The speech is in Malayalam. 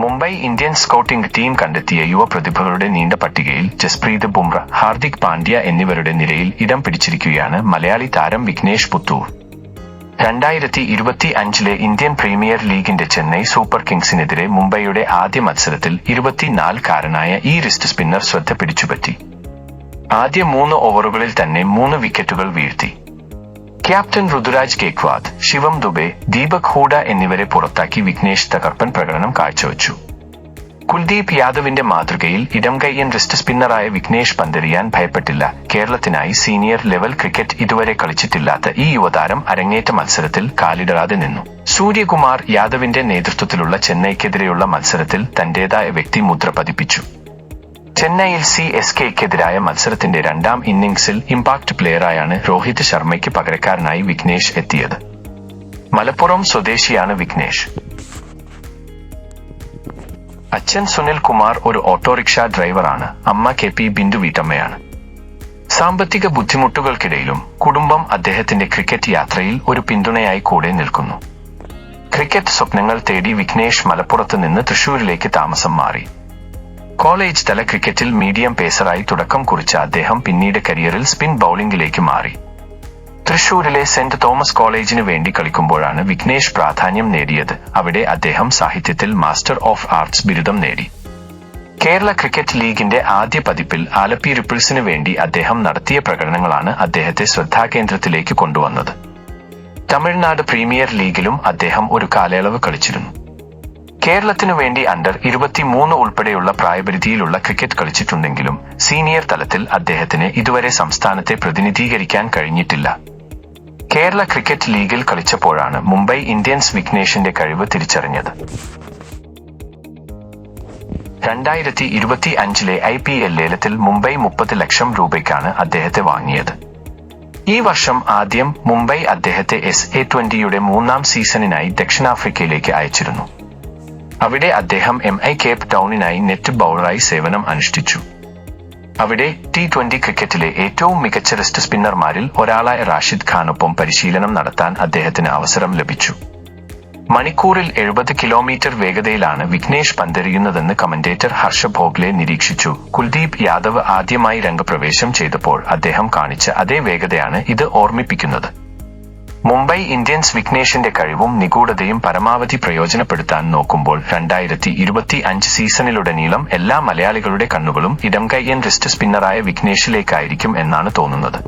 മുംബൈ ഇന്ത്യൻസ് സ്കൗട്ടിംഗ് ടീം കണ്ടെത്തിയ യുവ പ്രതിഭകളുടെ നീണ്ട പട്ടികയിൽ ജസ്പ്രീത് ബുംറ, ഹാർദിക് പാണ്ഡ്യ എന്നിവരുടെ നിരയിൽ ഇടം പിടിച്ചിരിക്കുകയാണ് മലയാളി താരം വിഘ്നേഷ് പുത്തൂർ. 2025 ഇന്ത്യൻ പ്രീമിയർ ലീഗിന്റെ ചെന്നൈ സൂപ്പർ കിങ്സിനെതിരെ മുംബൈയുടെ ആദ്യ മത്സരത്തിൽ 24-കാരനായ ഈ റിസ്റ്റ് സ്പിന്നർ ശ്രദ്ധ പിടിച്ചുപറ്റി. ആദ്യ 3 ഓവറുകളിൽ തന്നെ 3 വിക്കറ്റുകൾ വീഴ്ത്തി. ക്യാപ്റ്റൻ ഋതുരാജ് ഗേക്വാദ്, ശിവം ദുബെ, ദീപക് ഹൂഡ എന്നിവരെ പുറത്താക്കി വിഘ്നേഷ് തകർപ്പൻ പ്രകടനം കാഴ്ചവച്ചു. കുൽദീപ് യാദവിന്റെ മാതൃകയിൽ ഇടംകൈയ്യൻ റിസ്റ്റ് സ്പിന്നറായ വിഘ്നേഷ് പന്തെറിയാൻ ഭയപ്പെട്ടില്ല. കേരളത്തിനായി സീനിയർ ലെവൽ ക്രിക്കറ്റ് ഇതുവരെ കളിച്ചിട്ടില്ലാത്ത ഈ യുവതാരം അരങ്ങേറ്റ മത്സരത്തിൽ കാലിടറാതെ നിന്നു. സൂര്യകുമാർ യാദവിന്റെ നേതൃത്വത്തിലുള്ള ചെന്നൈക്കെതിരെയുള്ള മത്സരത്തിൽ തന്റേതായ വ്യക്തിമുദ്ര പതിപ്പിച്ചു. ചെന്നൈയിൽ CSKയ്ക്കെതിരായ മത്സരത്തിന്റെ 2ാം ഇന്നിംഗ്സിൽ ഇമ്പാക്ട് പ്ലെയറായാണ് രോഹിത് ശർമ്മയ്ക്ക് പകരക്കാരനായി വിഘ്നേഷ് എത്തിയത്. മലപ്പുറം സ്വദേശിയാണ് വിഘ്നേഷ്. അച്ഛൻ സുനിൽ കുമാർ ഒരു ഓട്ടോറിക്ഷ ഡ്രൈവറാണ്. അമ്മ KP ബിന്ദു വീട്ടമ്മയാണ്. സാമ്പത്തിക ബുദ്ധിമുട്ടുകൾക്കിടയിലും കുടുംബം അദ്ദേഹത്തിന്റെ ക്രിക്കറ്റ് യാത്രയിൽ ഒരു പിന്തുണയായി കൂടെ നിൽക്കുന്നു. ക്രിക്കറ്റ് സ്വപ്നങ്ങൾ തേടി വിഘ്നേഷ് മലപ്പുറത്ത് നിന്ന് തൃശൂരിലേക്ക് താമസം മാറി. കോളേജ് തല ക്രിക്കറ്റിൽ മീഡിയം പേസറായി തുടക്കം കുറിച്ച അദ്ദേഹം പിന്നീട് കരിയറിൽ സ്പിൻ ബൌളിംഗിലേക്ക് മാറി. തൃശൂരിലെ സെന്റ് തോമസ് കോളേജിന് വേണ്ടി കളിക്കുമ്പോഴാണ് വിഘ്നേഷ് പ്രാധാന്യം നേടിയത്. അവിടെ അദ്ദേഹം സാഹിത്യത്തിൽ മാസ്റ്റർ ഓഫ് ആർട്സ് ബിരുദം നേടി. കേരള ക്രിക്കറ്റ് ലീഗിന്റെ ആദ്യ പതിപ്പിൽ ആലപ്പി റിപ്പിൾസിന് വേണ്ടി അദ്ദേഹം നടത്തിയ പ്രകടനങ്ങളാണ് അദ്ദേഹത്തെ ശ്രദ്ധാകേന്ദ്രത്തിലേക്ക് കൊണ്ടുവന്നത്. തമിഴ്നാട് പ്രീമിയർ ലീഗിലും അദ്ദേഹം ഒരു കാലയളവ് കളിച്ചിരുന്നു. കേരളത്തിനു വേണ്ടി അണ്ടർ 23 ഉൾപ്പെടെയുള്ള പ്രായപരിധിയിലുള്ള ക്രിക്കറ്റ് കളിച്ചിട്ടുണ്ടെങ്കിലും സീനിയർ തലത്തിൽ അദ്ദേഹത്തിന് ഇതുവരെ സംസ്ഥാനത്തെ പ്രതിനിധീകരിക്കാൻ കഴിഞ്ഞിട്ടില്ല. കേരള ക്രിക്കറ്റ് ലീഗിൽ കളിച്ചപ്പോഴാണ് മുംബൈ ഇന്ത്യൻസ് വിഘ്നേഷിന്റെ കഴിവ് തിരിച്ചറിഞ്ഞത്. 2025 IPL ലേലത്തിൽ മുംബൈ 30 ലക്ഷം രൂപയ്ക്കാണ് അദ്ദേഹത്തെ വാങ്ങിയത്. ഈ വർഷം ആദ്യം മുംബൈ അദ്ദേഹത്തെ SA20യുടെ 3ാം സീസണിനായി ദക്ഷിണാഫ്രിക്കയിലേക്ക് അയച്ചിരുന്നു. അവിടെ അദ്ദേഹം MI കേപ്പ് ടൗണിനായി നെറ്റ് ബൌളറായി സേവനം അനുഷ്ഠിച്ചു. അവിടെ T20 ക്രിക്കറ്റിലെ ഏറ്റവും മികച്ച റിസ്റ്റ് സ്പിന്നർമാരിൽ ഒരാളായ റാഷിദ് ഖാനൊപ്പം പരിശീലനം നടത്താൻ അദ്ദേഹത്തിന് അവസരം ലഭിച്ചു. മണിക്കൂറിൽ 70 കിലോമീറ്റർ വേഗതയിലാണ് വിഘ്നേഷ് പന്തെറിയുന്നതെന്ന് കമന്റേറ്റർ ഹർഷ ഭോഗ്ലെ നിരീക്ഷിച്ചു. കുൽദീപ് യാദവ് ആദ്യമായി രംഗപ്രവേശം ചെയ്തപ്പോൾ അദ്ദേഹം കാണിച്ച അതേ വേഗതയാണ് ഇത് ഓർമ്മിപ്പിക്കുന്നത്. മുംബൈ ഇന്ത്യൻസ് വിഘ്നേഷിന്റെ കഴിവും നിഗൂഢതയും പരമാവധി പ്രയോജനപ്പെടുത്താൻ നോക്കുമ്പോൾ 2025 സീസണിലുടനീളം എല്ലാ മലയാളികളുടെ കണ്ണുകളും ഇടംകൈയ്യൻ റിസ്റ്റ് സ്പിന്നറായ വിഘ്നേഷിലേക്കായിരിക്കും എന്നാണ് തോന്നുന്നത്.